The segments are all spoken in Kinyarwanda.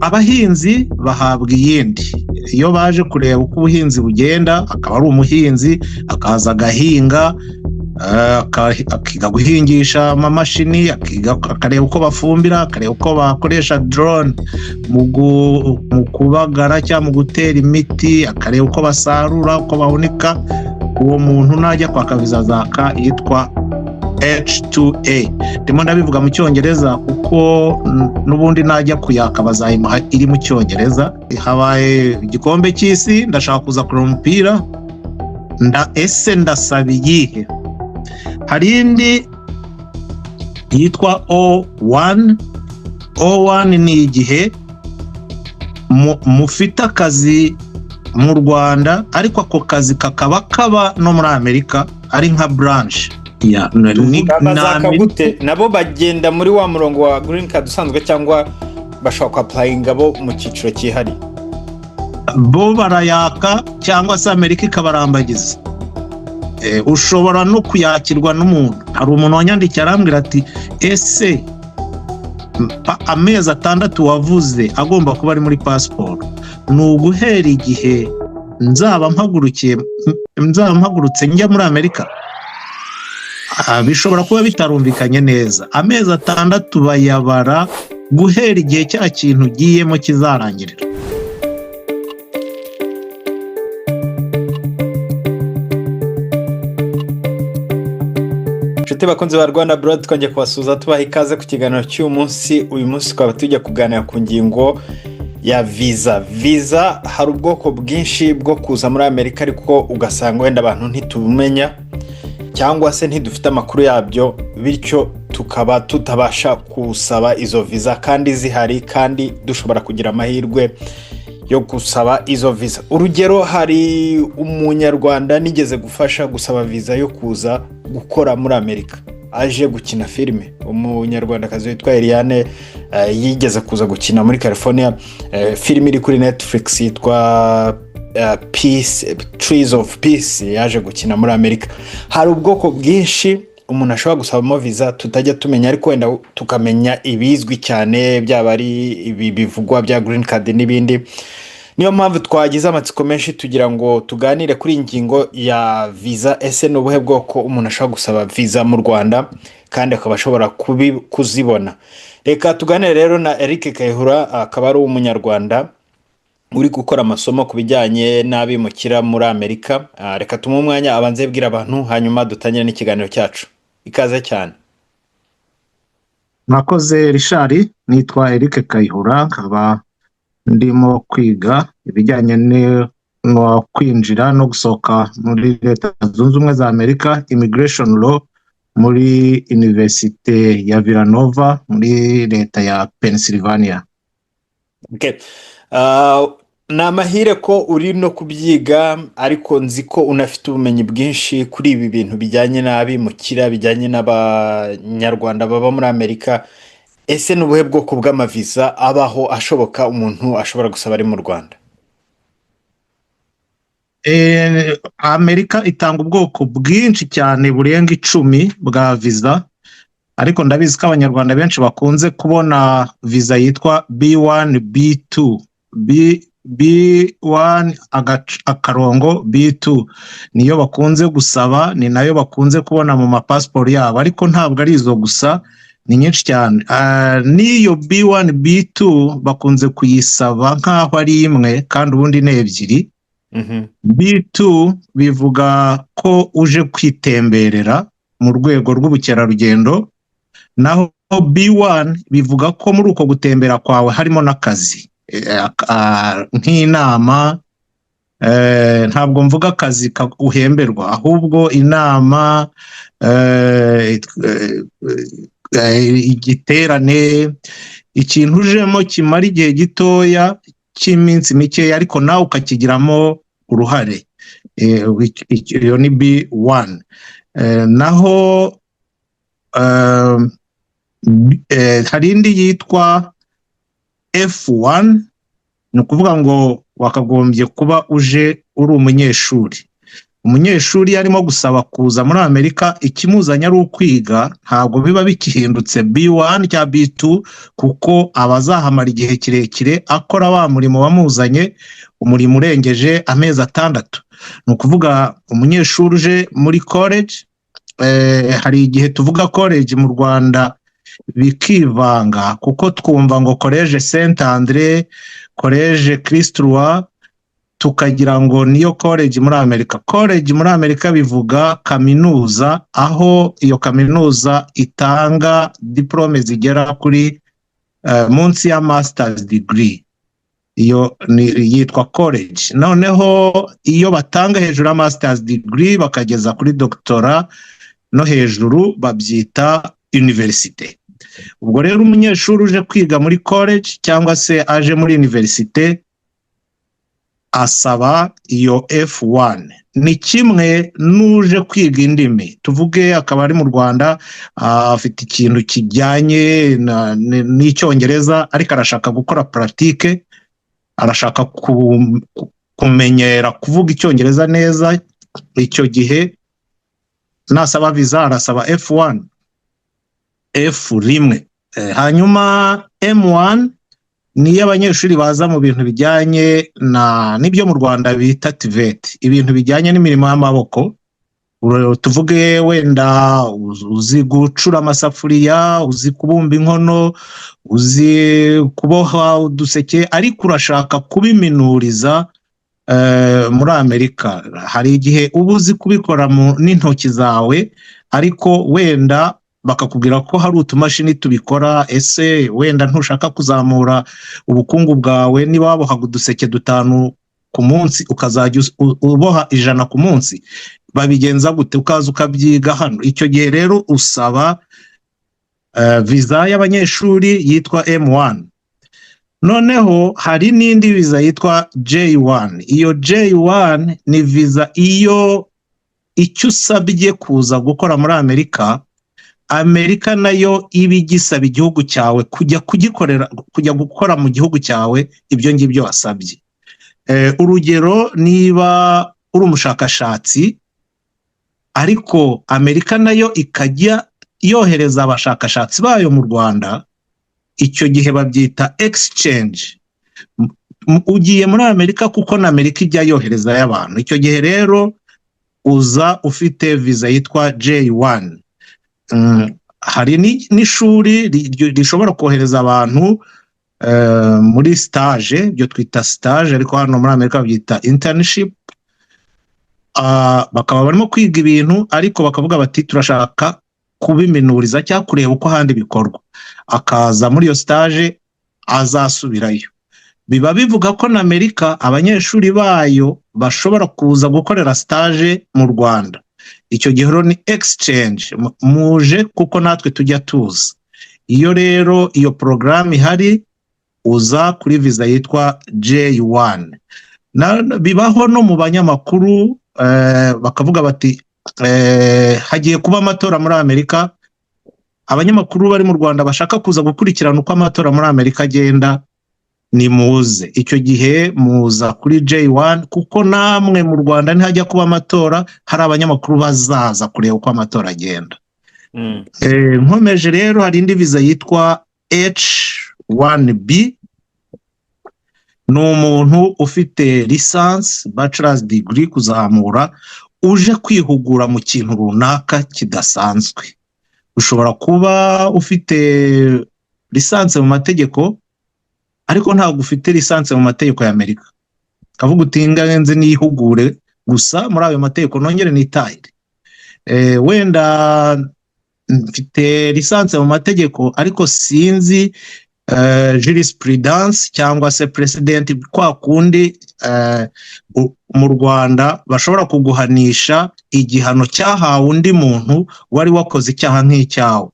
abahinzi bahabwa iyindi iyo baje kureba uko ubuhinzi bugenda, akaba ari umuhinzi akaza agahinga, akiga guhingisha amamashini, akareba uko bafumbira, akareba uko bakoresha drone mu kubagara cyangwa mu gutera imiti, akareba uko basarura, uko bahunika. Uwo muntu najya kwaka viza zaka yitwa H2A. Ndimo ndabivuga mu cyongereza kuko n'ubundi najya kuyaka bazayimuha iri mu cyongereza. Habaye igikombe cy'isi, ndashaka kuza kureba umupira, ese ndasaba iyihe? Hari indi yitwa O1. O1 ni igihe mufite akazi mu Rwanda ariko ako kazi kakaba kaba no muri Amerika, ari nka branch ya gute nabo bagenda muri wa murongo wa green card usanzwe cyangwa bashaka ku applying abo mu cyiciro cyihari? Bo barayaka cyangwa se Amerika ikabarambagiza. Ushobora no kuyakirwa n'umuntu. Hari umuntu wanyandikiye arambwira ati ese amezi 6 wavuze agomba kuba ari muri passport, ni uguhera igihe nzaba mpagurutse njya muri Amerika? Bishobora kuba bitarumvikanye neza. Amezi 6 bayabara guhera igihe cya kintu giyemo kizarangirira. Nshuti bakunze ba Rwanda Broad, twongeye kubasuhuza tubaha ikaze ku kiganiro cy'uyu munsi. Uyu munsi twaba tujya kuganira ku ngingo ya visa. Hari ubwoko bwinshi bwo kuza muri Amerika ariko ugasanga wenda abantu ntitubumenya cyangwa se ntidufite amakuru yabyo, bityo tukaba tutabasha kusaba izo visa kandi zihari, kandi dushobora kugira amahirwe yo gusaba izo visa. Urugero, hari umunyarwanda nigeze gufasha gusaba visa yo kuza gukora muri Amerika, aje gukina filime. Umunyarwandakazi witwa Eliane yigeze kuza gukina muri California filime iri kuri Netflix yitwa Trees of Peace, yaje gukina muri Amerika. Hari ubwoko bwinshi umuntu ashobora gusabamo visa tutajya tumenya, ariko wenda tukamenya ibizwi cyane, byaba ari ibi bivugwa bya green card n'ibindi. Niyo mpamvu twagize amatsiko menshi tugira ngo tuganire kuri ingingo ya visa. Ese ni ubuhe bwoko umuntu ashobora gusaba visa mu Rwanda kandi akaba ashobora kuzibona? Reka tuganire rero na Eric Kayihura, akaba ari umunyarwanda uri gukora amasomo ku bijyanye n'abimukira muri Amerika. Reka tumuhe umwanya abanze bwira abantu, hanyuma dutangire n'ikiganiro cyacu. Ikaze cyane. Nakoze Richard, nitwa Eric Kayihura, nkaba ndimo kwiga ibijyanye no kwinjira no gusohoka muri Leta Zunze Ubumwe za Amerika, immigration law, muri Universite ya Villanova muri Leta ya Pennsylvania. Okay. Ni amahire ko uri no kubyiga, ariko nzi ko unafite ubumenyi bwinshi kuri ibi bintu bijyanye n'abimukira, bijyanye n'abanyarwanda baba muri Amerika. Ese n'ubuhe bwoko bw'amavisa abaho ashoboka umuntu ashobora gusaba ari mu Rwanda? Amerika itanga ubwoko bwinshi cyane burenga 10 bwa visa, ariko ndabizi ko abanyarwanda benshi bakunze kubona visa yitwa B1 B2 B1 akarongo B2 niyo bakunze gusaba, ni nayo bakunze kubona mu mapassport yabo, ariko ntabwo ari izo gusa, ni nyinshi cyane. Niyo B1 B2 bakunze kuyisaba nkaho ari imwe kandi ubundi ni ebyiri. B2 bivuga ko uje kwitemberera mu rwego rw'ubukerarugendo, naho B1 bivuga ko muri uko gutembera kwawe harimo n'akazi, nk'inama. Ntabwo mvuga akazi uhemberwa, ahubwo inama, igiterane, ikintu ujemo kimara igihe gitoya cy'iminsi mikeya ariko nawe ukakigiramo uruhare. Iyo ni B1. Naho hari indi yitwa F1, ni ukuvuga ngo wakagombye kuba uje uri umunyeshuri. umunyeshuri arimo gusaba kuza muri Amerika ikimuzanye ari ukwiga, ntabwo biba bikihindutse B1 cyangwa B2, kuko aba azahamara igihe kirekire akora wa murimo wamuzanye, umurimo urengeje amezi 6. Ni ukuvuga umunyeshuri uje muri college, hari igihe tuvuga college mu Rwanda bikivanga, kuko twumva ngo college Saint Andre, college Christ Roi, tukagira ngo niyo college muri Amerika. College muri Amerika bivuga kaminuza, aho iyo kaminuza itanga diplome zigera kuri munsi ya master's degree, iyo yitwa college. Noneho iyo batanga hejuru ya master's degree bakageza kuri doctora no hejuru babyita university. Ubwo rero umunyeshuri uje kwiga muri college cyangwa se aje muri university asaba iyo F1. Ni kimwe n'uje kwiga indimi, tuvuge akaba ari mu Rwanda, afite ikintu kijyanye n'icyongereza ariko arashaka gukora pratique, arashaka kumenyera kuvuga icyongereza neza. Icyo gihe nasaba visa arasaba F1, F1. Hanyuma M1 ni abanyeshuri baza mu bintu bijyanye n'ibyo mu Rwanda bita TVET, ibintu bijyanye n'imirimo y'amaboko. Tuvuge wenda uzi gucura amasafuriya, uzi kubumba inkono, uzi kuboha uduseke, ariko urashaka kubiminuriza muri Amerika. Hari igihe uba uzi kubikora n'intoki zawe, ariko wenda bakakubwira ko hari utumashini tubikora. Ese wenda ntushaka kuzamura ubukungu bwawe, niba wabohaga uduseke 5 ku munsi ukazajya uboha 100 ku munsi, babigenza gute? Ukaza ukabyiga hano. Icyo gihe rero usaba visa y'abanyeshuri yitwa M1. Noneho hari n'indi visa yitwa J1. Iyo J1 ni visa iyo icyo usabye kuza gukora muri Amerika nayo ibigisaba igihugu cyawe kujya gukora mu gihugu cyawe ibyo ngibyo wasabye. Urugero, niba uri umushakashatsi ariko Amerika nayo ikajya yohereza abashakashatsi bayo mu Rwanda, icyo gihe babyita exchange. Ugiye muri Amerika kuko na Amerika ijya yohereza y'abantu. Icyo gihe rero uza ufite visa yitwa J1. Hari n'ishuri rishobora kohereza abantu muri stage, byo twita stage, ariko hano muri Amerika babyita internship. Bakaba barimo kwiga ibintu ariko bakavuga bati turashaka kubiminuriza cyangwa kureba uko handi bikorwa. Akaza muri iyo stage azasubirayo. Biba bivuga ko na Amerika abanyeshuri bayo bashobora kuza gukorera stage mu Rwanda. Icyo gihe ni exchange, muje kuko natwe tujya tuza. Iyo rero iyo program ihari, uza kuri visa yitwa J1. Bibaho no mu banyamakuru, bakavuga bati hagiye kuba amatora muri Amerika, abanyamakuru bari mu Rwanda bashaka kuza gukurikirana uko amatora muri Amerika agenda, ni muze. Icyo gihe muza kuri J1 kuko namwe mu Rwanda ntihajya kuba amatora, hari abanyamakuru bazaza kureba uko amatora agenda. Nkomeje rero, hari indi visa yitwa H1B. Ni umuntu ufite license, bachelor's degree kuzamura, uje kwihugura mu kintu runaka kidasanzwe. Ushobora kuba ufite license mu mategeko ariko ntabwo ufite lisansi mu mategeko ya Amerika. Kavuga uti ngenze nihugure gusa muri ayo mategeko nongere nitahire. Wenda mfite lisansi mu mategeko ariko sinzi jurisprudence cyangwa se precedent, kwa kundi mu Rwanda bashobora kuguhanisha igihano cyahawe undi muntu wari wakoze icyaha nk'icyawe.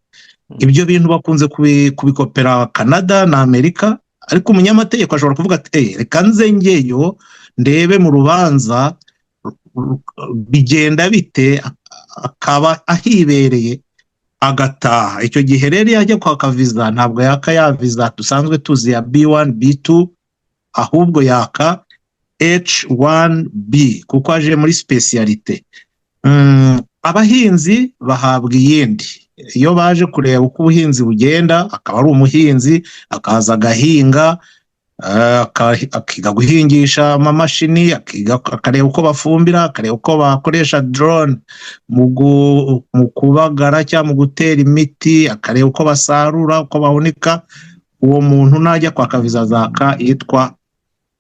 Ibyo bintu bakunze kubikopera Canada na Amerika, ariko umunyamategeko ashobora kuvuga ati reka nze ngeyo ndebe mu rubanza bigenda bite, akaba ahibereye agataha. Icyo gihe rero yajya kwaka visa ntabwo yaka ya visa dusanzwe tuzi ya B1 B2, ahubwo yaka H1B kuko aje muri specialite. Abahinzi bahabwa iyindi iyo baje kureba uko ubuhinzi bugenda, akaba ari umuhinzi akaza agahinga, akiga guhingisha amamashini, akareba uko bafumbira, akareba uko bakoresha drone mu kubagara cyangwa mu gutera imiti, akareba uko basarura, uko bahunika. Uwo muntu najya kwaka viza zaka yitwa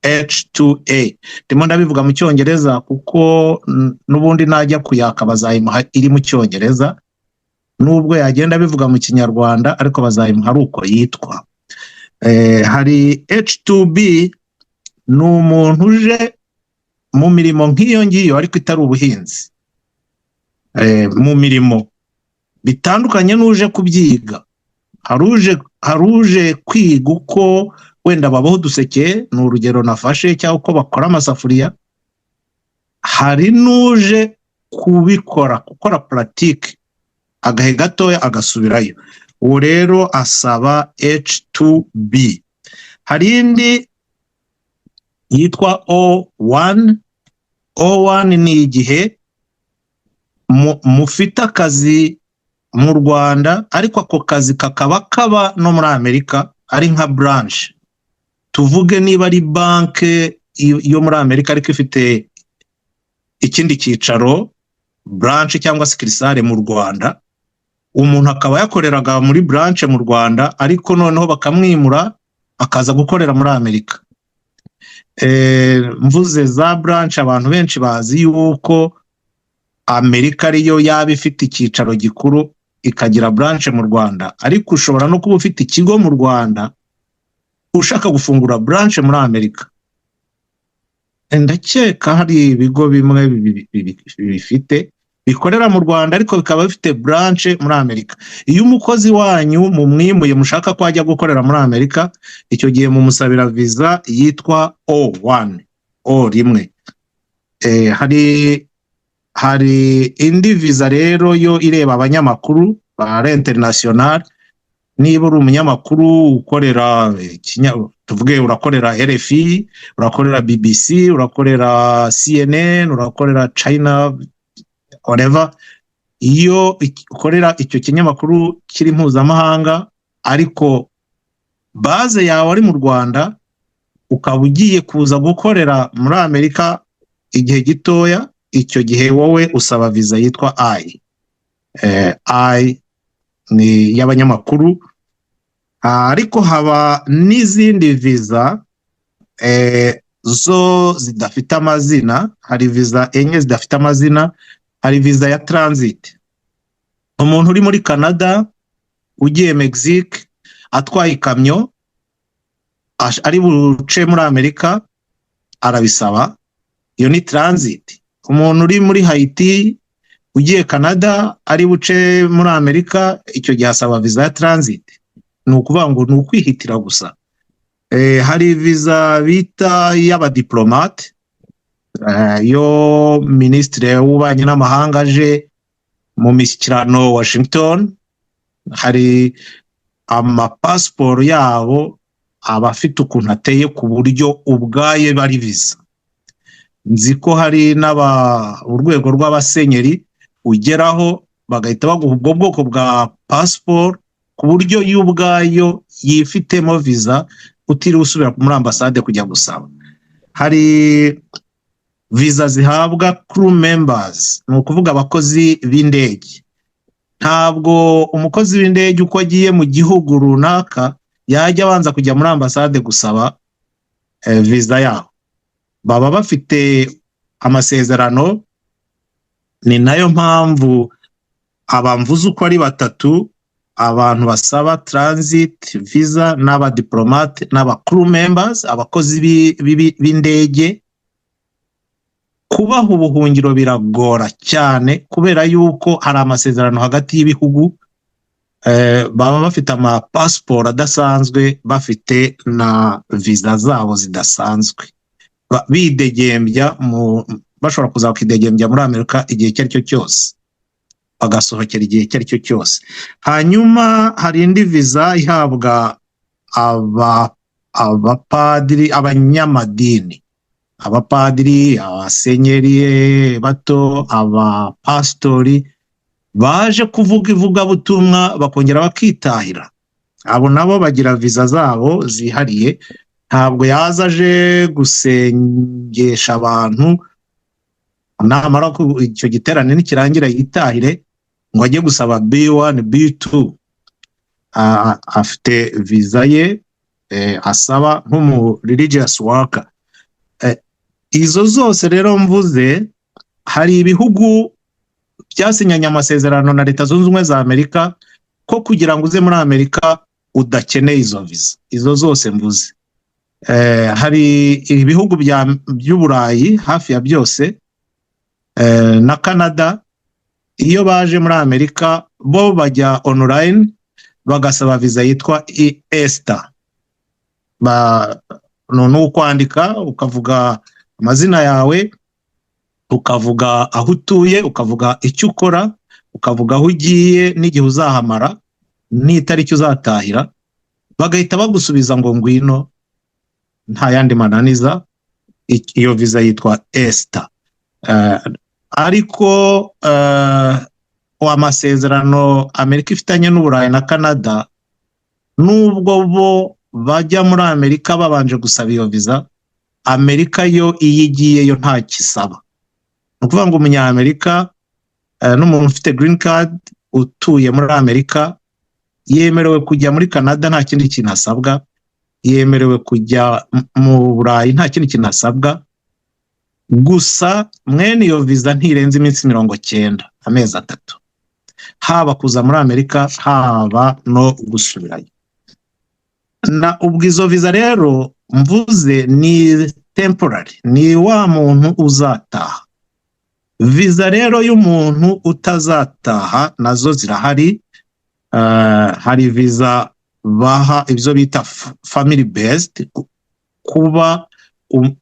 H2A. Ndimo ndabivuga mu Cyongereza kuko n'ubundi najya kuyaka bazayimuha iri mu Cyongereza, nubwo yagenda bivuga mu Kinyarwanda ariko bazayimuha ari uko yitwa. Hari H2B, ni umuntu uje mu mirimo nk'iyo ngiyo ariko itari ubuhinzi, mu mirimo bitandukanye n'uje kubyiga. Hari uje kwiga uko wenda babaho uduseke, ni urugero nafashe, cyangwa uko bakora amasafuriya. Hari n'uje kubikora, gukora pratique agahe gatoya agasubirayo. Uwo rero asaba H2B. Hari indi yitwa O1. O1 ni igihe mufite akazi mu Rwanda ariko ako kazi kakaba kaba no muri Amerika, ari nka branch. Tuvuge niba ari banke yo muri Amerika ariko ifite ikindi cyicaro, branch cyangwa sikirisare mu Rwanda, umuntu akaba yakoreraga muri branch mu Rwanda ariko noneho bakamwimura akaza gukorera muri Amerika. Mvuze za branch, abantu benshi bazi yuko Amerika ariyo yaba ifite icyicaro gikuru ikagira branch mu Rwanda, ariko ushobora no kuba ufite ikigo mu Rwanda ushaka gufungura branch muri Amerika. Ndakeka hari ibigo bimwe bifite bikorera mu Rwanda ariko bikaba bifite branch muri Amerika. Iyo umukozi wanyu mumwimuye mushaka ko ajya gukorera muri Amerika, icyo gihe mumusabira visa yitwa O1, O1. Hari indi visa rero yo ireba abanyamakuru ba international. Niba uri umunyamakuru ukorera tuvuge urakorera RFI, urakorera BBC, urakorera CNN, urakorera China, whatever, iyo ukorera icyo kinyamakuru kiri mpuzamahanga ariko base yawe ari mu Rwanda, ukaba ugiye kuza gukorera muri Amerika igihe gitoya, icyo gihe wowe usaba visa yitwa I ni y'abanyamakuru. Ariko haba n'izindi visa zo zidafite amazina. Hari visa enye zidafite amazina. Hari visa ya transit, umuntu uri muri Canada ugiye Mexique atwaye ikamyo ari buce muri Amerika arabisaba, iyo ni transit. Umuntu uri muri Haiti ugiye Canada ari buce muri Amerika, icyo gihe asaba visa ya transit. Ni ukuvuga ngo ni ukwihitira gusa. Hari visa bita y'abadiplomate, yo Minisitiri w'Ububanyi n'Amahanga aje mu mishyikirano Washington. Hari amapasiporo yabo aba afite ukuntu ateye ku buryo ubwaye bari visa. Nzi ko hari urwego rw'abasenyeri ugeraho bagahita baguha ubwo bwoko bwa pasiporo ku buryo y'ubwayo yifitemo visa utiriwe usubira muri ambasade kujya gusaba. Hari visa zihabwa crew members, ni ukuvuga abakozi b'indege. Ntabwo umukozi w'indege uko agiye mu gihugu runaka yajya abanza kujya muri ambasade gusaba visa yaho. Baba bafite amasezerano. Ni nayo mpamvu abamvuze uko ari batatu, abantu basaba transit visa n'abadiplomate n'aba crew members, abakozi b'indege, kubaha ubuhungiro biragora cyane kubera yuko hari amasezerano hagati y'ibihugu. Baba bafite amapasiporo adasanzwe, bafite na visa zabo zidasanzwe, bidegembya bashobora kuza kwidegembya muri Amerika igihe icyo ari cyo cyose, bagasohokera igihe icyo ari cyo cyose. Hanyuma hari indi visa ihabwa abapadiri, abanyamadini. abapadiri, abasenyeri bato, abapasitori baje kuvuga ivugabutumwa bakongera bakitahira. Abo nabo bagira viza zabo zihariye, ntabwo yaza aje gusengesha abantu namara icyo giterane nikirangira yitahire ngo ajye gusaba B1 B2. Afite viza ye asaba nk'umu religious worker. Izo zose rero mvuze, hari ibihugu byasinyanye amasezerano na Leta Zunze Ubumwe za Amerika ko kugira ngo uze muri Amerika udakeneye izo viza. Izo zose mvuze, hari ibihugu by'Uburayi hafi ya byose na Canada, iyo baje muri Amerika bo bajya online bagasaba viza yitwa ESTA. Ni ukwandika ukavuga amazina yawe, ukavuga aho utuye, ukavuga icyo ukora, ukavuga aho ugiye n'igihe uzahamara n'itariki uzatahira, bagahita bagusubiza ngo ngwino, nta yandi mananiza. Iyo viza yitwa ESTA. Ariko amasezerano Amerika ifitanye n'Uburayi na Canada, nubwo bo bajya muri Amerika babanje gusaba iyo viza, Amerika yo iyo igiyeyo nta kisaba. Ni ukuvuga ngo umunyamerika n'umuntu ufite green card utuye muri Amerika yemerewe kujya muri Canada nta kindi kintu asabwa, yemerewe kujya mu Burayi nta kindi kintu asabwa. Gusa mwene iyo viza ntirenze iminsi 90, amezi 3, haba kuza muri Amerika haba no gusubirayo. Na ubwo izo viza rero mvuze ni temporary, ni wa muntu uzataha. Viza rero y'umuntu utazataha nazo zirahari. Hari viza baha ibyo bita family based, kuba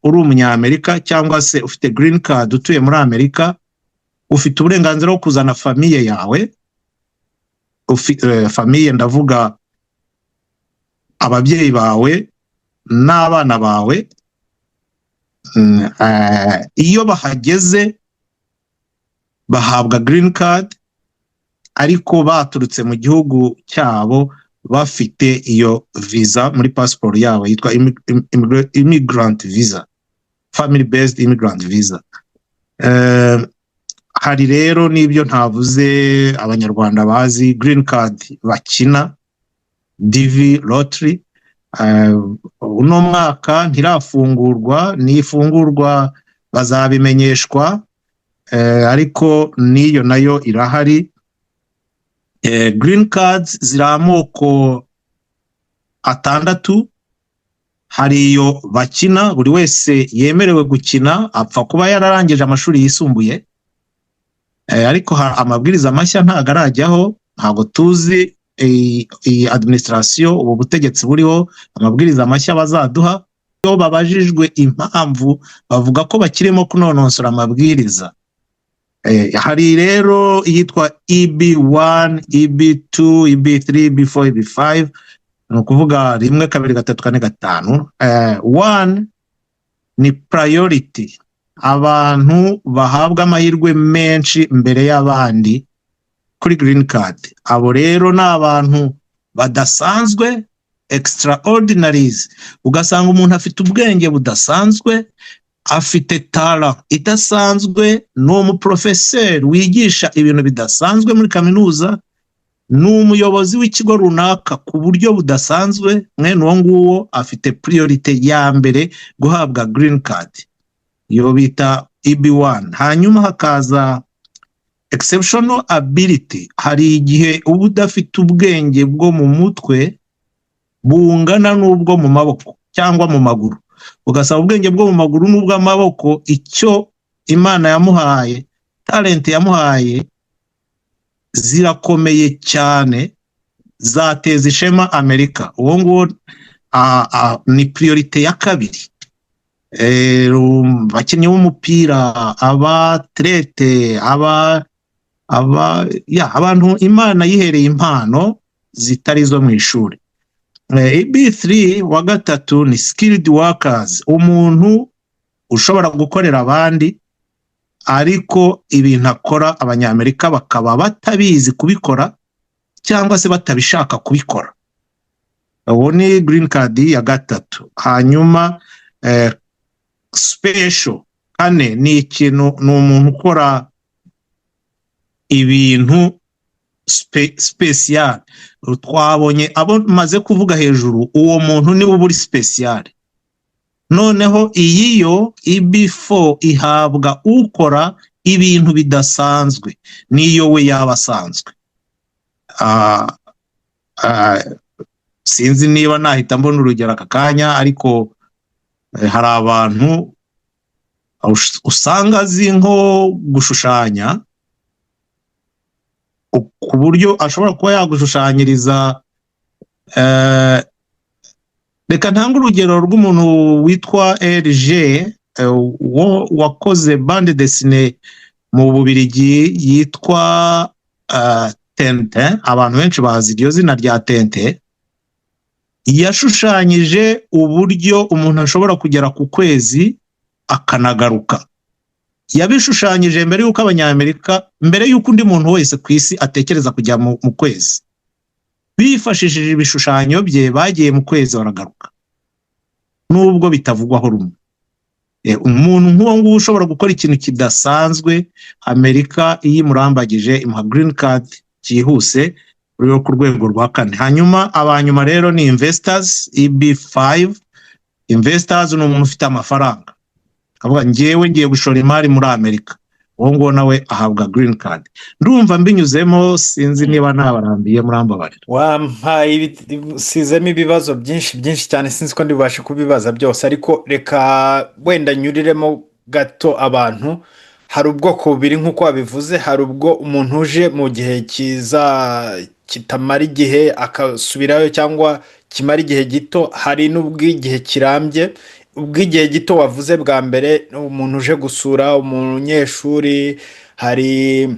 uri umunyamerika cyangwa se ufite green card utuye muri Amerika, ufite uburenganzira bwo kuzana famiye yawe. Famiye ndavuga ababyeyi bawe n'abana bawe. Iyo bahageze bahabwa green card, ariko baturutse mu gihugu cyabo bafite iyo visa muri passport yabo yitwa immigrant visa, family based immigrant visa. Hari rero n'ibyo ntavuze abanyarwanda bazi green card bakina DV lottery. Uno mwaka ntirafungurwa, nifungurwa bazabimenyeshwa, ariko niyo nayo irahari. Green cards ziri amoko 6. Hari iyo bakina, buri wese yemerewe gukina apfa kuba yararangije amashuri yisumbuye, ariko amabwiriza mashya ntago arajyaho, ntago tuzi iyi administration, ubu butegetsi buriho, amabwiriza mashya bazaduha. Iyo babajijwe impamvu bavuga ko bakirimo kunononsora amabwiriza. Hari rero yitwa EB1, EB2, EB3, EB4, EB5, ni ukuvuga 1, 2, 3, 4, 5. 1 ni priority, abantu bahabwa amahirwe menshi mbere y'abandi kuri green card. Abo rero ni abantu badasanzwe, extraordinaries. Ugasanga umuntu afite ubwenge budasanzwe, afite tara idasanzwe, ni umuprofeseri wigisha ibintu bidasanzwe muri kaminuza, ni umuyobozi w'ikigo runaka ku buryo budasanzwe. Mwene uwo nguwo afite priority ya mbere guhabwa green card, iyo bita EB1. Hanyuma hakaza exceptional ability. Hari igihe uba udafite ubwenge bwo mu mutwe bungana n'ubwo mu maboko cyangwa mu maguru, ugasaba ubwenge bwo mu maguru n'ubw'amaboko. Icyo Imana yamuhaye, talent yamuhaye, zirakomeye cyane, zateza ishema Amerika. Uwo nguwo ni priority ya 2. Bakinnyi b'umupira, abatlete, abantu Imana yihereye impano zitari zo mu ishuri. EB3 wa 3 ni skilled workers, umuntu ushobora gukorera abandi ariko ibintu akora abanyamerika bakaba batabizi kubikora cyangwa se batabishaka kubikora. Ubu ni green card ya gatatu. Hanyuma special kane ni ikintu, ni umuntu ukora ibintu special. Twabonye abo maze kuvuga hejuru, uwo muntu ni uburi special. Noneho iyi yo EB4 ihabwa ukora ibintu bidasanzwe niyo we yaba asanzwe. Sinzi niba nahita mbona urugero aka kanya, ariko hari abantu usanga azi nko gushushanya ku buryo ashobora kuba yagushushanyiriza. Reka ntange urugero rw'umuntu witwa RG wakoze bande desine mu Bubiligi yitwa Tintin. Abantu benshi bazi iryo zina rya Tintin. Yashushanyije uburyo umuntu ashobora kugera ku kwezi akanagaruka. Yabishushanyije mbere y'uko abanyamerika, mbere y'uko undi muntu wese ku isi atekereza kujya mu kwezi. Bifashishije ibishushanyo bye bagiye mu kwezi baragaruka, nubwo bitavugwaho rumwe. Umuntu nk'uwo nguwo ushobora gukora ikintu kidasanzwe, Amerika iyo imurambagije imuha green card cyihuse uri ku rwego rwa 4. Hanyuma abanyuma rero ni investors, EB5. Investors ni umuntu ufite amafaranga, akavuga njyewe ngiye gushora imari muri Amerika, uwo nguwo nawe ahabwa green card. Ndumva mbinyuzemo, sinzi niba nabarambiye murambabarira. Wampaye sizemo ibibazo byinshi cyane, sinzi ko ndibashe kubibaza byose, ariko reka wenda nyuriremo gato abantu. Hari ubwoko bubiri nk'uko wabivuze. Hari ubwo umuntu uje mu gihe kitamara igihe akasubirayo cyangwa kimara igihe gito. Hari n'ubw'igihe kirambye. Ubw'igihe gito wavuze bwa mbere, umuntu uje gusura umunyeshuri. Hari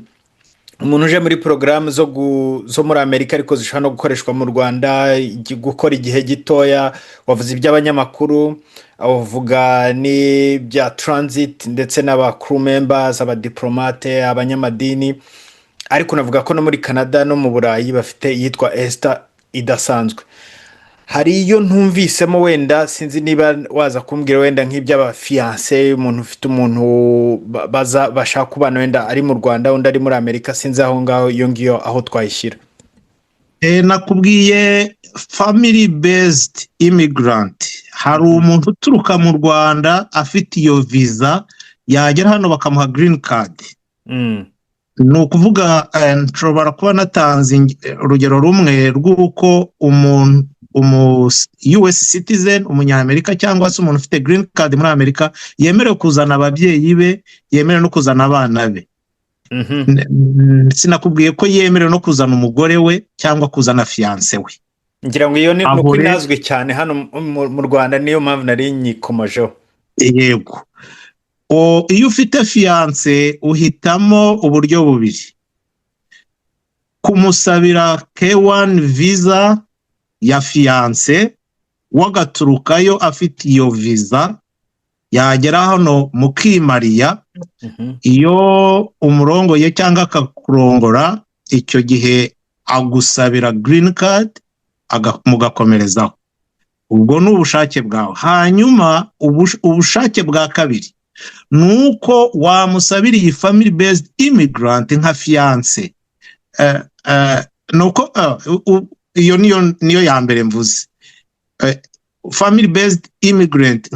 umuntu uje muri porogaramu zo muri Amerika ariko zishobora no gukoreshwa mu Rwanda, gukora igihe gitoya. Wavuze iby'abanyamakuru, uvuga n'ibya transit ndetse n'aba crew members, abadiplomate, abanyamadini. Ariko navuga ko no muri Canada no mu Burayi bafite yitwa Esther idasanzwe. Hari iyo ntumvisemo, wenda sinzi niba waza kumbwira wenda nk'iby'abafiance, umuntu ufite umuntu bashaka kubana wenda ari mu Rwanda undi ari muri Amerika. Sinzi aho ngaho iyo ngiyo aho twayishyira. Nakubwiye family based immigrant. Hari umuntu uturuka mu Rwanda afite iyo visa, yagera hano bakamuha green card. Ni ukuvuga nshobora kuba natanze urugero rumwe rw'uko umuntu US citizen, umunyamerika cyangwa se umuntu ufite green card muri Amerika yemerewe kuzana ababyeyi be, yemerewe no kuzana abana be. Sinakubwiye ko yemerewe no kuzana umugore we cyangwa kuzana fiance we. Ngira ngo iyo ni uko inazwe cyane hano mu Rwanda, niyo mpamvu nari nyikomojeho. Yego. Iyo ufite fiance uhitamo uburyo bubiri: kumusabira K1 visa ya fiance, wagaturukayo afite iyo visa, yagera hano mukimariya. Iyo umurongoye cyangwa akakurongora, icyo gihe agusabira green card mugakomerezaho. Ubwo ni ubushake bwawe. Hanyuma ubushake bwa kabiri nuko wamusabira iyi family based immigrant nka fiance. Nuko iyo niyo ya mbere mvuze. Family based immigrant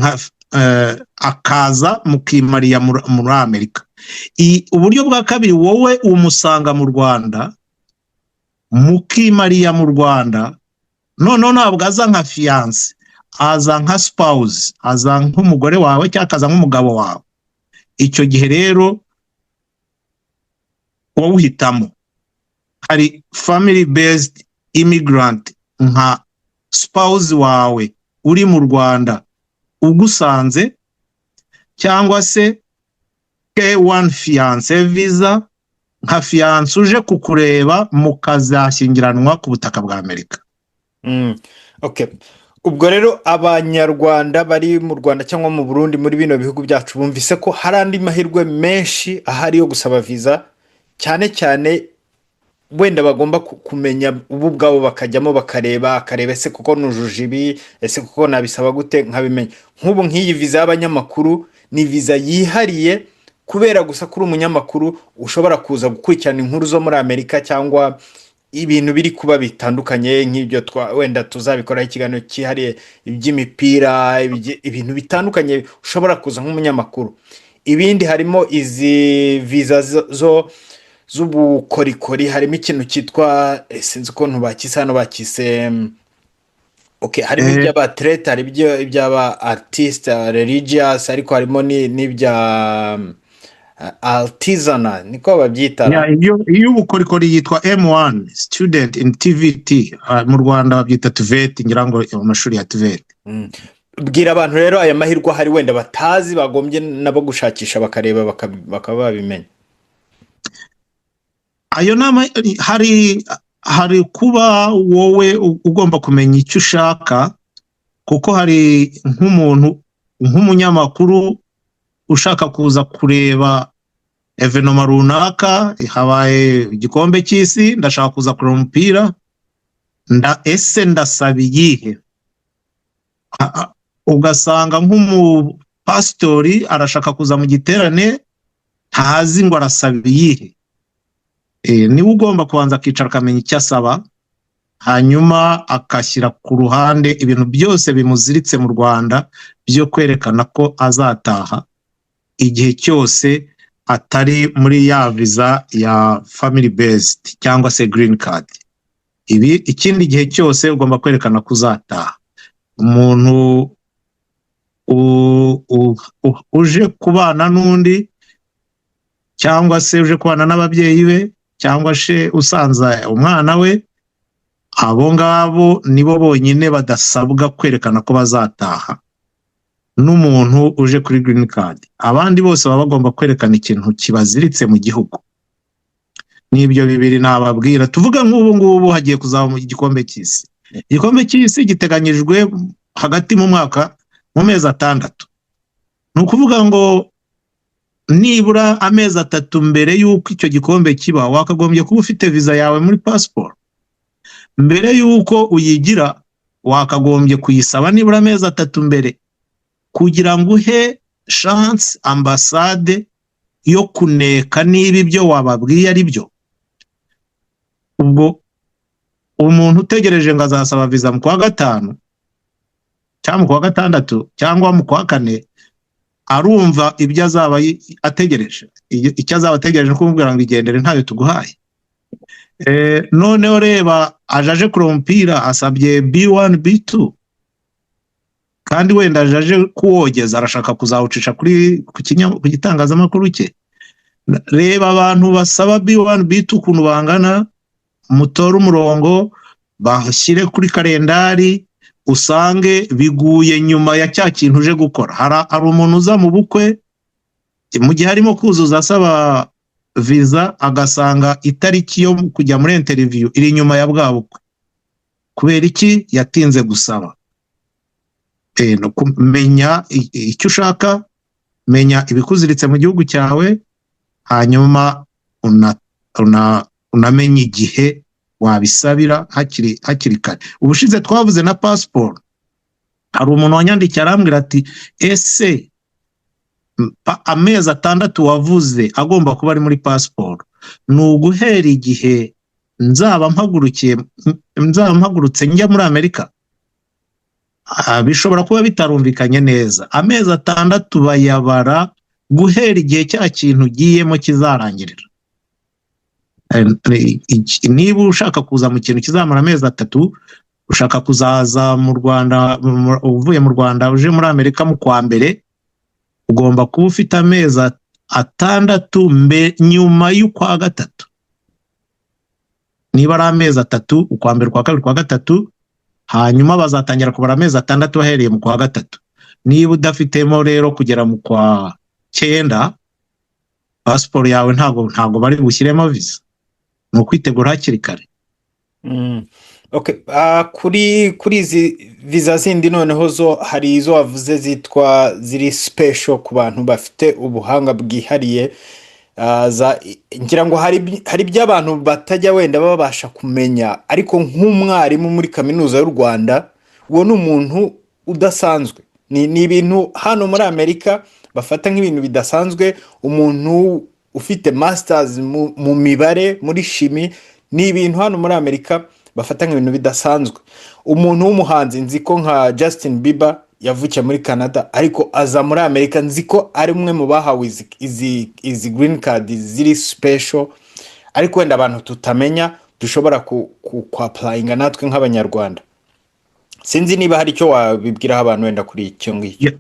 akaza mukimariya muri Amerika. Uburyo bwa kabiri, wowe umusanga mu Rwanda, mukimariya mu Rwanda, none ntabwo aza nka fiance, aza nka spouse, aza nk'umugore wawe cyangwa akaza nk'umugabo wawe. Icyo gihe rero wowe uhitamo. Hari family based immigrant nka spouse wawe uri mu Rwanda ugusanze, cyangwa se K1 fiance visa nka fiance uje kukureba mukazashyingiranwa ku butaka bwa Amerika. Okay. ubwo rero abanyarwanda bari mu Rwanda cyangwa mu Burundi muri bino bihugu byacu bumvise ko hari andi mahirwe menshi ahari yo gusaba viza, cyane cyane wenda bagomba kumenya ubu ubwabo bakajyamo bakareba ese kuko nujuje ibi, ese kuko nabisaba gute nkabimenya. Nk'ubu nk'iyi viza y'abanyamakuru ni viza yihariye kubera gusa kuri umunyamakuru ushobora kuza gukurikirana inkuru zo muri Amerika cyangwa ibintu biri kuba bitandukanye nk'ibyo wenda tuzabikoraho ikiganiro cyihariye iby'imipira, ibintu bitandukanye ushobora kuza nk'umunyamakuru. Ibindi harimo izi viza z'ubukorikori, harimo ikintu cyitwa sinzi ukuntu bakise hano, bakise harimo iby'abatlete, hari iby'aba artiste religious, ariko harimo n'ibya artisanal niko babyita. Iyo ubukorikori yitwa M1 student in TVT, mu Rwanda babyita TVET, ngira ngo mu mashuri ya TVET. Bwira abantu rero aya mahirwe hari wenda batazi, bagombye nabo gushakisha bakareba bakaba babimenya. Ayo nama hari kuba wowe ugomba kumenya icyo ushaka, kuko hari nk'umunyamakuru ushaka kuza kureba evenoma runaka, habaye igikombe cy'isi, ndashaka kuza kureba umupira, ese ndasaba iyihe? Ugasanga nk'umupasitori arashaka kuza mu giterane, ntazi ngo arasaba iyihe. Niwe ugomba kubanza akicara akamenya icyo asaba, hanyuma akashyira ku ruhande ibintu byose bimuziritse mu Rwanda byo kwerekana ko azataha igihe cyose atari muri ya viza ya family based cyangwa se green card. Ikindi gihe cyose ugomba kwerekana ko uzataha. Umuntu uje kubana n'undi, cyangwa se uje kubana n'ababyeyi be, cyangwa se usanze umwana we, abo ngabo nibo bonyine badasabwa kwerekana ko bazataha n'umuntu uje kuri green card. Abandi bose baba bagomba kwerekana ikintu kibaziritse mu gihugu. N'ibyo bibiri nababwira. Tuvuga nk'ubu ngubu hagiye kuzaba mu gikombe cy'isi. Igikombe cy'isi giteganyijwe hagati mu mwaka mu mezi 6. Ni ukuvuga ngo nibura amezi 3 mbere y'uko icyo gikombe kiba, wakagombye kuba ufite viza yawe muri passport. Mbere y'uko uyigira wakagombye kuyisaba nibura amezi 3 mbere, kugira ngo uhe chance ambassade yo kuneka niba ibyo wababwiye ari byo. Ubwo umuntu utegereje ngo azasaba viza mu kwa 5 cyangwa mu kwa 6 cyangwa mu kwa 4, arumva ibyo azaba ategereje. Icyo azaba ategereje no kumubwira ngo igendere ntayo tuguhaye. Noneho reba, ajaje kureba umupira asabye B1 B2, kandi wenda ajaje kuwogeza, arashaka kuzawucisha ku gitangazamakuru cye. Reba abantu basaba B1 B2 ukuntu bangana, mutore umurongo, bashyire kuri kalendari, usange biguye nyuma ya cya kintu uje gukora. Hari umuntu uza mu bukwe, mu gihe arimo kuzuza asaba viza, agasanga itariki yo kujya muri interview iri nyuma ya bwa bukwe. Kubera iki? Yatinze gusaba. No kumenya icyo ushaka, menya ibikuziritse mu gihugu cyawe, hanyuma unamenya igihe wabisabira hakiri kare. Ubushize twavuze na passport, hari umuntu wanyandikiye arambwira ati ese amezi 6 wavuze agomba kuba ari muri passport, ni uguhera igihe nzaba mpagurutse njya muri Amerika? Bishobora kuba bitarumvikanye neza. Amezi 6 bayabara guhera igihe cya kintu ugiyemo kizarangirira. Niba ushaka kuza mu kintu kizamara amezi 3, ushaka kuzaza mu Rwanda, uvuye mu Rwanda uje muri Amerika mu kwa mbere, ugomba kuba ufite amezi 6 nyuma y'ukwa 3. Niba ari amezi 3, ukwa mbere, kwa kabiri, kwa 3, hanyuma bazatangira kubara amezi 6 bahereye mu kwa 3. Niba udafitemo rero kugera mu kwa 9, passport yawe ntago bari bushyiremo visa. Ni ukwitegura hakiri kare. Okay. Kuri izi viza zindi noneho zo hari izo wavuze zitwa ziri special ku bantu bafite ubuhanga bwihariye. Ngira ngo hari ibyo abantu batajya wenda babasha kumenya, ariko nk'umwarimu muri kaminuza y'u Rwanda, uwo ni umuntu udasanzwe. Ni ibintu hano muri Amerika bafata nk'ibintu bidasanzwe. Umuntu ufite masters mu mibare, muri shimi, ni ibintu hano muri Amerika bafata nk'ibintu bidasanzwe. Umuntu w'umuhanzi nzi ko nka Justin Bieber yavukiye muri Canada, ariko aza muri Amerika, nzi ko ari umwe mu bahawe izi green card ziri special, ariko wenda abantu tutamenya dushobora ku applyinga natwe nk'abanyarwanda. Sinzi niba hari icyo wabibwiraho abantu wenda kuri icyo ngicyo.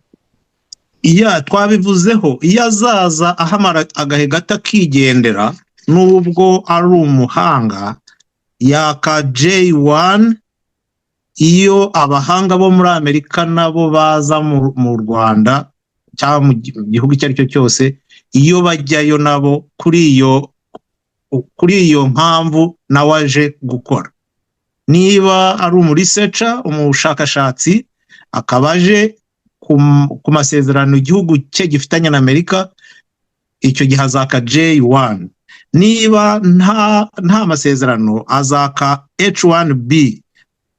Twabivuzeho, iyo azaza ahamara agahe gato akigendera, nubwo ari umuhanga, yaka J1. Iyo abahanga bo muri Amerika nabo baza mu Rwanda cyangwa mu gihugu icyo ari cyo cyose, iyo bajyayo nabo kuri iyo mpamvu nawe aje gukora. Niba ari researcher, umushakashatsi, akaba aje ku masezerano igihugu cye gifitanye na Amerika, icyo gihe azaka J1. Niba nta masezerano, azaka H1B,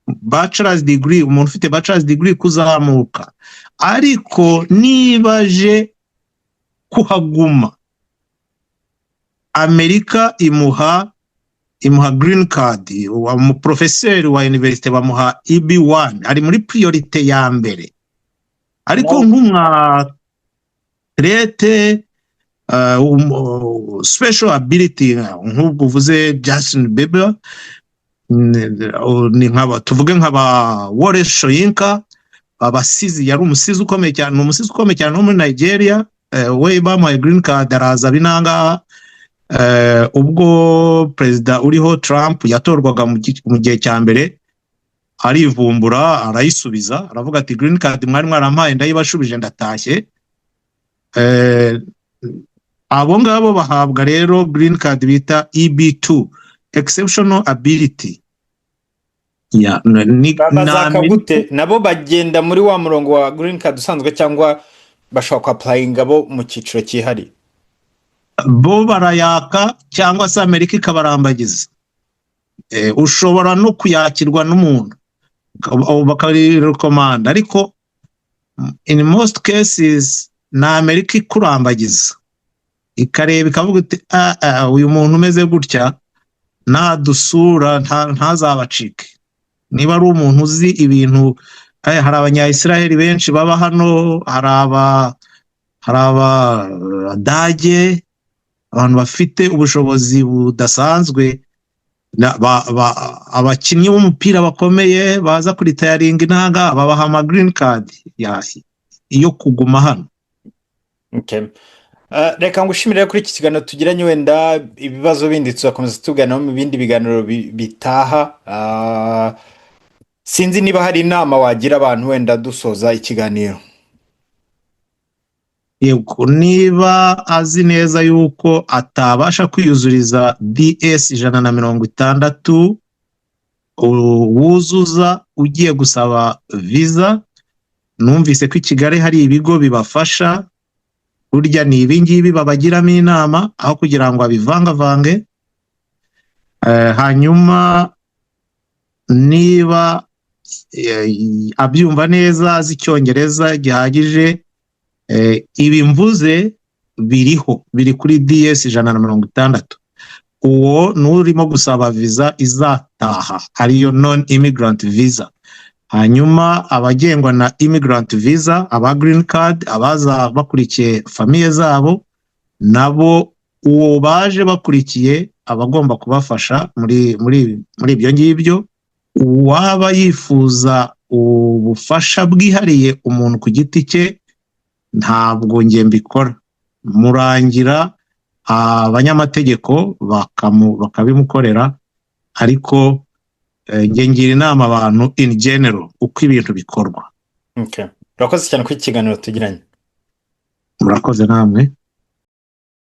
bachelor's degree, umuntu ufite bachelor's degree kuzamuka. Ariko niba aje kuhaguma, Amerika imuha green card. Umuprofeseri wa university bamuha EB1, ari muri priorite ya mbere. Ariko nk'umwatlete, special ability, nk'ubwo uvuze Justin Bieber, ni tuvuge nk'aba Wallace Soyinka, abasizi, yari umusizi ukomeye cyane, umusizi ukomeye cyane wo muri Nigeria, we bamuhaye green card, araza binanga. Ubwo perezida uriho Trump yatorwaga mu gihe cya mbere, arivumbura arayisubiza, aravuga ati green card mwari mwarampaye ndayibashubije, ndatashye. Abo ngabo bahabwa rero green card bita EB2, exceptional ability. Bazaka gute? Nabo bagenda muri wa murongo wa green card usanzwe, cyangwa bashobora ku applyinga bo mu cyiciro cyihariye? Bo barayaka, cyangwa se Amerika ikabarambagiza. Ushobora no kuyakirwa n'umuntu bakarirekomanda, ariko in most cases na Amerika ikurambagiza, ikareba ikavuga iti uyu muntu umeze gutya nadusura ntazabacike. Niba ari umuntu uzi ibintu, hari abanyayisiraheli benshi baba hano, hari Abadage, abantu bafite ubushobozi budasanzwe, abakinnyi b'umupira bakomeye baza kuri tayaringa intanga, babaha ama green card yo kuguma hano. Okay. Reka ngushimire kuri iki kiganiro tugiranye, wenda ibibazo bindi tuzakomeza tuganiraho mu bindi biganiro bitaha. Sinzi niba hari inama wagira abantu wenda dusoza ikiganiro. Yego, niba azi neza yuko atabasha kwiyuzuriza DS 160 wuzuza ugiye gusaba visa, numvise ko i Kigali hari ibigo bibafasha. Burya ni ibingibi babagiramo inama, aho kugira ngo abivangavange. Hanyuma niba abyumva neza, azi Icyongereza gihagije, ibi mvuze biri kuri DS 160. Uwo nurimo gusaba visa izataha, ariyo non immigrant visa. Hanyuma abagengwa na immigrant visa, aba green card, abaza bakurikiye famiye zabo, nabo uwo baje bakurikiye abagomba kubafasha muri ibyo ngibyo. Uwaba yifuza ubufasha bwihariye umuntu ku giti cye, ntabwo nge mbikora, murangira abanyamategeko bakabimukorera. Ariko nge ngira inama abantu in general uko ibintu bikorwa. Okay. Urakoze cyane ku kiganiro tugiranye. Murakoze namwe.